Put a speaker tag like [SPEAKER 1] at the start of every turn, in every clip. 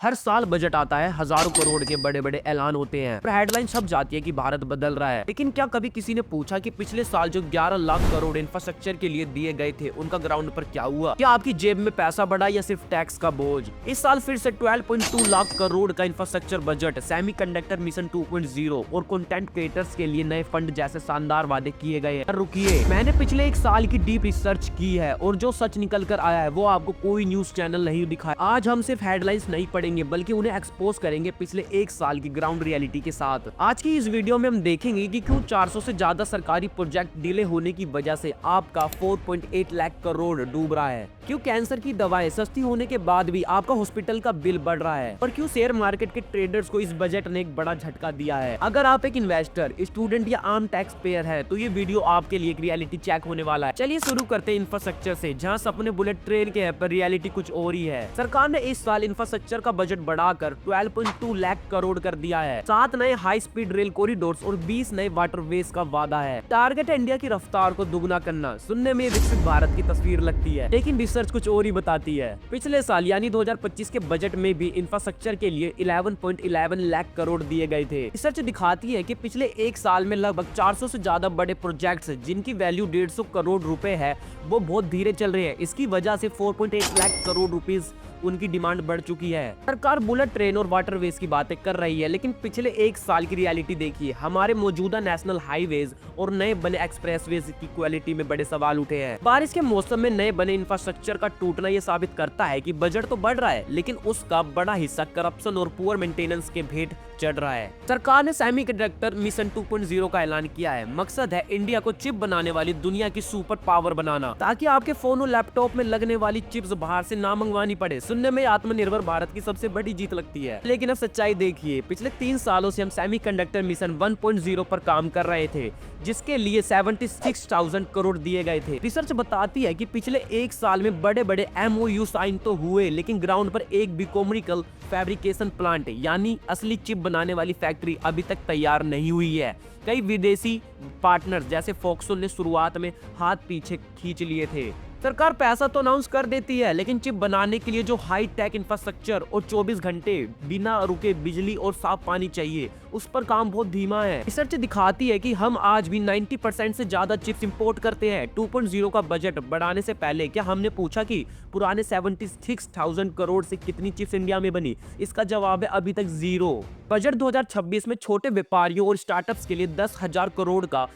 [SPEAKER 1] हर साल बजट आता है, हजारों करोड़ के बड़े बड़े ऐलान होते हैं, पर हेडलाइन छप जाती है कि भारत बदल रहा है। लेकिन क्या कभी किसी ने पूछा कि पिछले साल जो 11 लाख करोड़ इंफ्रास्ट्रक्चर के लिए दिए गए थे, उनका ग्राउंड पर क्या हुआ? क्या आपकी जेब में पैसा बढ़ा या सिर्फ टैक्स का बोझ? इस साल फिर से 12.2 लाख करोड़ का इंफ्रास्ट्रक्चर बजट, सेमीकंडक्टर मिशन 2.0 और कंटेंट क्रिएटर्स के लिए नए फंड जैसे शानदार वादे किए गए हैं। रुकिए, मैंने पिछले एक साल की डीप रिसर्च की है और जो सच निकल कर आया है वो आपको कोई न्यूज चैनल नहीं दिखाया। आज हम सिर्फ हेडलाइंस नहीं पढ़ेंगे बल्कि उन्हें एक्सपोज करेंगे पिछले एक साल की ग्राउंड रियलिटी के साथ। आज की इस वीडियो में हम देखेंगे कि क्यों 400 से ज्यादा सरकारी प्रोजेक्ट डिले होने की वजह से आपका 4.8 लाख करोड़ डूब रहा है, क्यों कैंसर की दवाएं सस्ती होने के बाद भी आपका हॉस्पिटल का बिल बढ़ रहा है, और क्यों शेयर मार्केट के ट्रेडर्स को इस बजट ने एक बड़ा झटका दिया है। अगर आप एक इन्वेस्टर, स्टूडेंट या आम टैक्स पेयर है तो ये वीडियो आपके लिए एक रियलिटी चेक होने वाला है। चलिए शुरू करते हैं इंफ्रास्ट्रक्चर से, जहां सपने बुलेट ट्रेन के हैं पर रियलिटी कुछ और ही है। सरकार ने इस साल इंफ्रास्ट्रक्चर का बजट बढ़ाकर 12.2 लाख करोड़ कर दिया है। 7 नए हाई स्पीड रेल कॉरिडोर्स और 20 नए वाटरवेज का वादा है। टारगेट है इंडिया की रफ्तार को दुगना करना। सुनने में विकसित भारत की तस्वीर लगती है, लेकिन रिसर्च कुछ और ही बताती है। पिछले साल यानी 2025 के बजट में भी इंफ्रास्ट्रक्चर के लिए 11.11 लाख करोड़ दिए गए थे। रिसर्च दिखाती है कि पिछले एक साल में लगभग 400 से ज्यादा बड़े प्रोजेक्ट्स जिनकी वैल्यू 150 करोड़ रुपए है वो बहुत धीरे चल रहे हैं। इसकी वजह से 4.8 लाख करोड़ रुपीस उनकी डिमांड बढ़ चुकी है। सरकार बुलेट ट्रेन और वाटरवेज की बातें कर रही है, लेकिन पिछले एक साल की रियलिटी देखिए। हमारे मौजूदा नेशनल हाईवेज और नए बने एक्सप्रेसवेज की क्वालिटी में बड़े सवाल उठे हैं। बारिश के मौसम में नए बने इंफ्रास्ट्रक्चर का टूटना ये साबित करता है कि बजट तो बढ़ रहा है, लेकिन उसका बड़ा हिस्सा करप्शन और पुअर मेंटेनेंस के भेंट चढ़ रहा है। सरकार ने सेमीकंडक्टर मिशन 2.0 का ऐलान किया है। मकसद है इंडिया को चिप बनाने वाली दुनिया की सुपर पावर बनाना, ताकि आपके फोन और लैपटॉप में लगने वाली चिप्स बाहर से ना मंगवानी पड़े। सुनने में आत्मनिर्भर भारत की सबसे बड़ी जीत लगती है, लेकिन अब सच्चाई देखिए। पिछले 3 सालों से हम सेमीकंडक्टर मिशन 1.0 पर काम कर रहे थे, जिसके लिए 76,000 करोड़ दिए गए थे। रिसर्च बताती है कि पिछले एक साल में बड़े बड़े MOU साइन तो हुए, लेकिन ग्राउंड पर एक भी कॉमर्शियल फैब्रिकेशन प्लांट यानी असली चिप बनाने वाली फैक्ट्री अभी तक तैयार नहीं हुई है। कई विदेशी पार्टनर्स जैसे फॉक्सकॉन ने शुरुआत में हाथ पीछे खींच लिए थे। सरकार पैसा तो अनाउंस कर देती है, लेकिन चिप बनाने के लिए जो हाई टेक इंफ्रास्ट्रक्चर और 24 घंटे बिना रुके बिजली और साफ पानी चाहिए, उस पर काम बहुत धीमा है। रिसर्च दिखाती है कि हम आज भी 90% से ज्यादा चिप्स इंपोर्ट करते हैं। 2.0 का बजट बढ़ाने से पहले क्या हमने पूछा कि पुराने 76,000 करोड़ से कितनी चिप्स इंडिया में बनी? इसका जवाब है अभी तक जीरो। बजट 2026 में छोटे व्यापारियों और स्टार्टअप्स के लिए 10,000 करोड़ का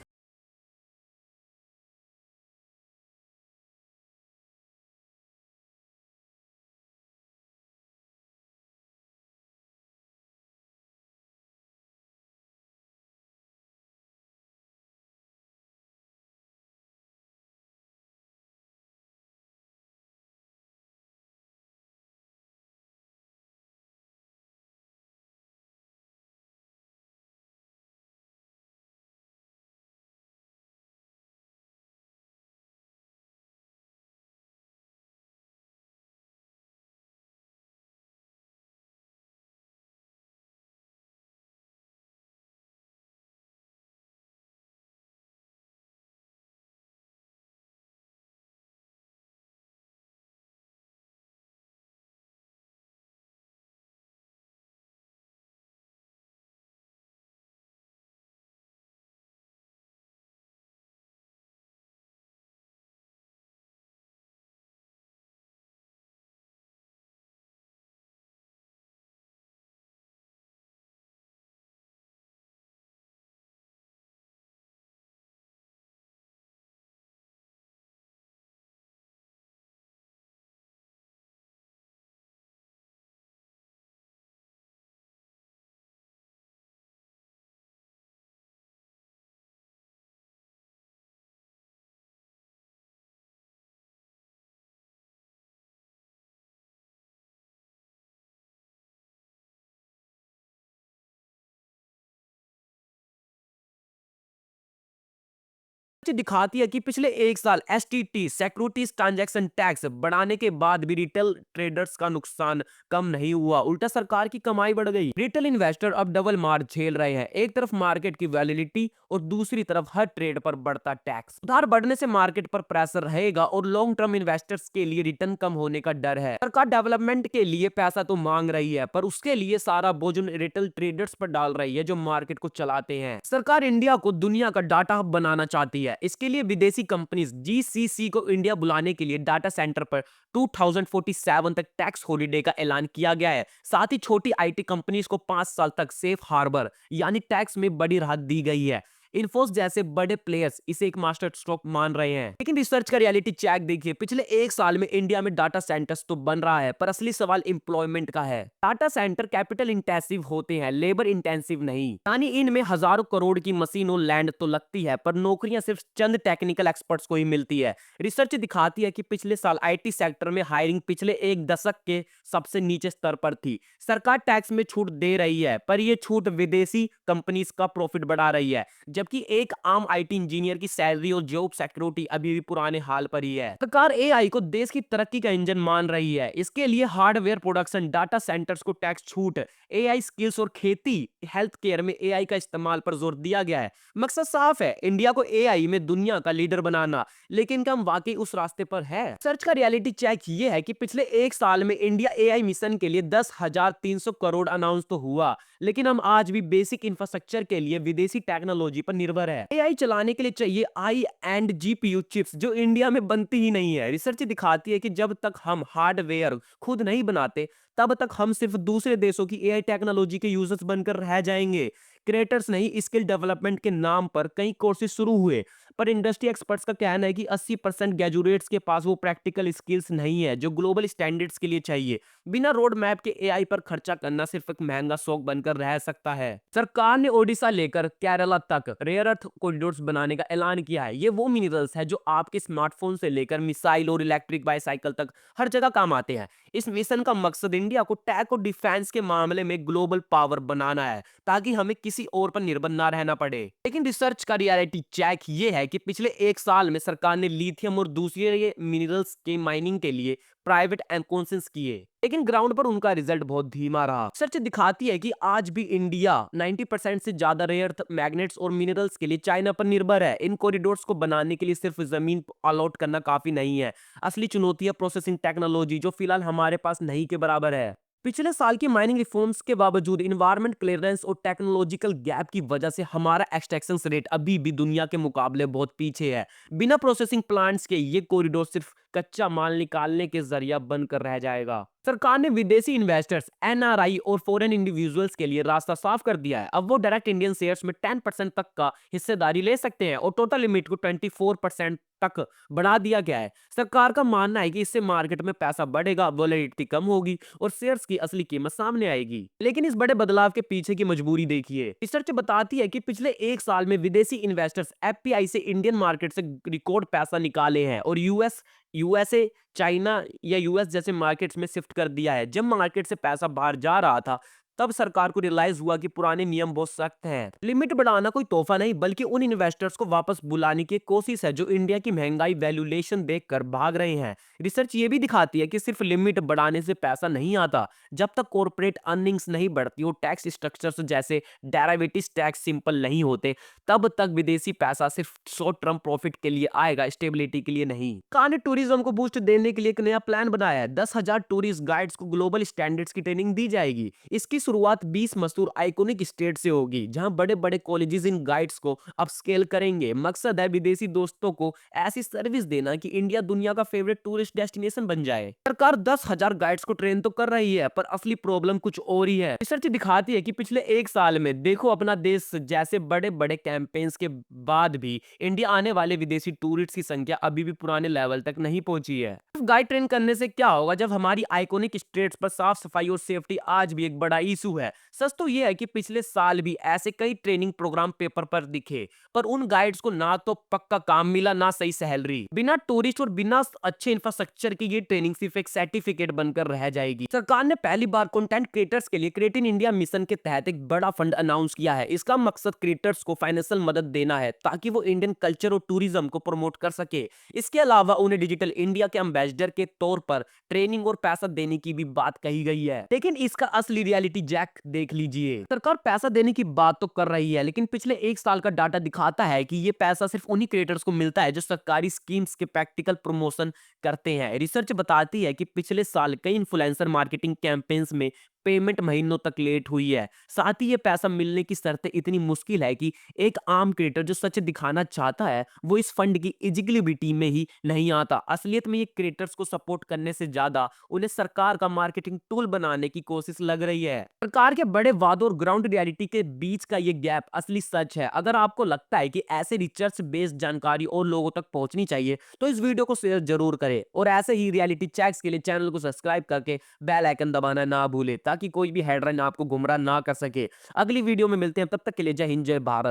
[SPEAKER 1] दिखाती है कि पिछले एक साल एसटीटी सिक्योरिटीज ट्रांजैक्शन टैक्स बढ़ाने के बाद भी रिटेल ट्रेडर्स का नुकसान कम नहीं हुआ, उल्टा सरकार की कमाई बढ़ गई। रिटेल इन्वेस्टर अब डबल मार झेल रहे हैं, एक तरफ मार्केट की वैलिडिटी और दूसरी तरफ हर ट्रेड पर बढ़ता टैक्स। उधार बढ़ने से मार्केट पर प्रेशर रहेगा और लॉन्ग टर्म इन्वेस्टर्स के लिए रिटर्न कम होने का डर है। सरकार डेवलपमेंट के लिए पैसा तो मांग रही है, पर उसके लिए सारा बोझ उन रिटेल ट्रेडर्स पर डाल रही है जो मार्केट को चलाते हैं। सरकार इंडिया को दुनिया का डाटा हब बनाना चाहती है। इसके लिए विदेशी कंपनीज जीसीसी को इंडिया बुलाने के लिए डाटा सेंटर पर 2047 तक टैक्स हॉलिडे का ऐलान किया गया है। साथ ही छोटी आईटी कंपनीज को 5 साल तक सेफ हार्बर यानी टैक्स में बड़ी राहत दी गई है। इन्फोस जैसे बड़े प्लेयर्स इसे एक मास्टर स्ट्रोक मान रहे हैं। लेकिन रिसर्च का रियलिटी चेक देखिए, पिछले एक साल में इंडिया में डाटा सेंटर्स तो बन रहा है, पर असली सवाल एम्प्लॉयमेंट का है। डाटा सेंटर कैपिटल इंटेंसिव होते हैं, लेबर इंटेंसिव नहीं। यानी इनमें हजारों करोड़ की मशीन और लैंड तो लगती है, पर नौकरियां सिर्फ चंद टेक्निकल एक्सपर्ट्स को ही मिलती है। रिसर्च दिखाती है कि पिछले साल आईटी सेक्टर में हायरिंग पिछले एक दशक के सबसे नीचे स्तर पर थी। सरकार टैक्स में छूट दे रही है, पर यह छूट विदेशी कंपनीज का प्रॉफिट बढ़ा रही है, जबकि एक आम आईटी इंजीनियर की सैलरी और जॉब सिक्योरिटी अभी भी पुराने हाल पर ही है। सरकार एआई को देश की तरक्की का इंजन मान रही है। इसके लिए हार्डवेयर प्रोडक्शन, डाटा सेंटर्स को टैक्स छूट, एआई स्किल्स और खेती, हेल्थ केयर में एआई का इस्तेमाल पर जोर दिया गया है। मकसद साफ है, इंडिया को एआई में दुनिया का लीडर बनाना। लेकिन क्या हम वाकई उस रास्ते पर है? सर्च का रियलिटी चेक ये है कि पिछले एक साल में इंडिया एआई मिशन के लिए 10,300 करोड़ अनाउंस तो हुआ, लेकिन हम आज भी बेसिक इंफ्रास्ट्रक्चर के लिए विदेशी टेक्नोलॉजी पर निर्भर है। एआई चलाने के लिए चाहिए आई एंड जीपीयू चिप्स, जो इंडिया में बनती ही नहीं है। रिसर्च दिखाती है कि जब तक हम हार्डवेयर खुद नहीं बनाते, तब तक हम सिर्फ दूसरे देशों की एआई टेक्नोलॉजी के यूजर्स बनकर रह जाएंगे। क्रिएटर्स नहीं, स्किल डेवलपमेंट के नाम पर कई कोर्सेज शुरू हुए, पर इंडस्ट्री एक्सपर्ट्स का कहना है कि 80% ग्रेजुएट्स के पास वो प्रैक्टिकल स्किल्स नहीं है जो ग्लोबल स्टैंडर्ड्स के लिए चाहिए। बिना रोड मैप के एआई पर खर्चा करना सिर्फ एक महंगा शौक बनकर रह सकता है। सरकार ने ओडिशा लेकर केरला तक रेयर अर्थ कॉरिडोर्स बनाने का ऐलान किया है। ये वो मिनरल्स है जो आपके स्मार्टफोन से लेकर मिसाइल और इलेक्ट्रिक बाइसाइकिल तक हर जगह काम आते हैं। इस मिशन का मकसद इंडिया को टेक और डिफेंस के मामले में ग्लोबल पावर बनाना है, ताकि हमें किसी और पर निर्भर ना रहना पड़े। लेकिन रिसर्च का रियलिटी चेक ये है कि पिछले एक साल में सरकार ने लिथियम और दूसरे मिनरल्स के माइनिंग के लिए प्राइवेट एनकोंसेंस किए, लेकिन ग्राउंड पर उनका रिजल्ट बहुत धीमा रहा। रिसर्च दिखाती है कि आज भी इंडिया 90% से ज्यादा रेयर अर्थ मैग्नेट्स और मिनरल्स के लिए चाइना पर निर्भर है। इन कॉरिडोर्स को बनाने के लिए सिर्फ जमीन अलॉट करना काफी नहीं है। असली चुनौती है प्रोसेसिंग टेक्नोलॉजी, जो फिलहाल हमारे पास नहीं के बराबर है। पिछले साल की माइनिंग रिफॉर्म्स के बावजूद इन्वायरमेंट क्लियरेंस और टेक्नोलॉजिकल गैप की वजह से हमारा एक्सट्रैक्शन रेट अभी भी दुनिया के मुकाबले बहुत पीछे है। बिना प्रोसेसिंग प्लांट्स के ये कॉरिडोर सिर्फ कच्चा माल निकालने के जरिया बनकर रह जाएगा। सरकार ने विदेशी इन्वेस्टर्स, एनआरआई और फॉरेन इंडिविजुअल्स के लिए रास्ता साफ कर दिया है। अब वो डायरेक्ट इंडियन शेयर्स में 10% तक का हिस्सेदारी ले सकते हैं और टोटल लिमिट को 24% तक बढ़ा दिया गया है। सरकार का मानना है कि इससे मार्केट में पैसा बढ़ेगा, वोलेटिलिटी कम होगी और शेयर्स की असली कीमत सामने आएगी। लेकिन इस बड़े बदलाव के पीछे की मजबूरी देखिए। रिसर्च बताती है कि पिछले एक साल में विदेशी इन्वेस्टर्स एफपीआई से इंडियन मार्केट से रिकॉर्ड पैसा निकाले हैं और यूएसए, चाइना या यूएस जैसे मार्केट्स में शिफ्ट कर दिया है। जब मार्केट से पैसा बाहर जा रहा था, तब सरकार को रियलाइज हुआ कि पुराने नियम बहुत सख्त हैं। लिमिट बढ़ाना कोई तोहफा नहीं, बल्कि उन इन्वेस्टर्स को वापस बुलाने की कोशिश है जो इंडिया की महंगाई वैल्यूएशन देखकर भाग रहे हैं। रिसर्च ये भी दिखाती है कि सिर्फ लिमिट बढ़ाने से पैसा नहीं आता। जब तक कॉर्पोरेट अर्निंग्स नहीं बढ़ती और टैक्स स्ट्रक्चर्स जैसे डेरिवेटिव्स टैक्स सिंपल नहीं होते, तब तक विदेशी पैसा सिर्फ शॉर्ट टर्म प्रॉफिट के लिए आएगा, स्टेबिलिटी के लिए नहीं। सरकार ने टूरिज्म को बूस्ट देने के लिए एक नया प्लान बनाया है। 10,000 टूरिस्ट गाइड्स को ग्लोबल स्टैंडर्ड्स की ट्रेनिंग दी जाएगी। इसकी शुरुआत 20 मशहूर आइकॉनिक स्टेट से होगी, जहां बड़े बड़े कॉलेजेस इन गाइड्स को अपस्केल करेंगे। मकसद है विदेशी दोस्तों को ऐसी सर्विस देना कि इंडिया दुनिया का फेवरेट टूरिस्ट डेस्टिनेशन बन जाए। सरकार 10,000 गाइड्स को ट्रेन तो कर रही है, पर असली प्रॉब्लम कुछ और ही है। रिसर्च दिखाती है कि पिछले एक साल में देखो अपना देश जैसे बड़े बड़े कैंपेन्स के बाद भी इंडिया आने वाले विदेशी टूरिस्ट की संख्या अभी भी पुराने लेवल तक नहीं पहुंची है। गाइड ट्रेन करने से क्या होगा जब हमारी आइकॉनिक स्टेट्स पर साफ सफाई और सेफ्टी आज भी एक बड़ा इशू है। सच तो ये है कि पिछले साल भी ऐसे कई ट्रेनिंग प्रोग्राम पेपर पर दिखे, पर उन गाइड्स को ना तो पक्का काम मिला, ना सही सैलरी। बिना टूरिस्ट और बिना अच्छे इंफ्रास्ट्रक्चर की ये ट्रेनिंग सिर्फ एक सर्टिफिकेट बनकर रह जाएगी। सरकार ने पहली बार कंटेंट क्रिएटर्स के लिए क्रिएट इन इंडिया मिशन के तहत एक बड़ा फंड अनाउंस किया है। इसका मकसद क्रिएटर्स को फाइनेंशियल मदद देना है ताकि वो इंडियन कल्चर और टूरिज्म को प्रमोट कर सके। इसके अलावा उन्हें डिजिटल इंडिया के एम्बेसडर के तौर पर ट्रेनिंग और पैसा देने की भी बात कही गई है। लेकिन इसका असली रियलिटी जैक देख लीजिए। सरकार पैसा देने की बात तो कर रही है, लेकिन पिछले एक साल का डाटा दिखाता है कि ये पैसा सिर्फ उन्हीं क्रिएटर्स को मिलता है जो सरकारी स्कीम्स के प्रैक्टिकल प्रमोशन करते हैं। रिसर्च बताती है कि पिछले साल कई इन्फ्लुएंसर मार्केटिंग कैंपेन्स में पेमेंट महीनों तक लेट हुई है। साथ ही ये पैसा मिलने की शर्तें इतनी मुश्किल है कि एक आम क्रिएटर जो सच दिखाना चाहता है वो इस फंड की एलिजिबिलिटी में ही नहीं आता। असलियत में ये क्रिएटर्स को सपोर्ट करने से ज्यादा उन्हें सरकार का मार्केटिंग टूल बनाने की कोशिश लग रही है। सरकार के बड़े वादों और ग्राउंड रियलिटी के बीच का ये गैप असली सच है। अगर आपको लगता है कि ऐसे रिसर्च बेस्ड जानकारी और लोगों तक पहुंचनी चाहिए तो इस वीडियो को शेयर जरूर करें और ऐसे ही रियलिटी चेक्स के लिए चैनल को सब्सक्राइब करके बेल आइकन दबाना ना भूलें ताकि कोई भी हेडलाइन आपको गुमराह ना कर सके। अगली वीडियो में मिलते हैं, तब तक के लिए जय हिंद जय भारत।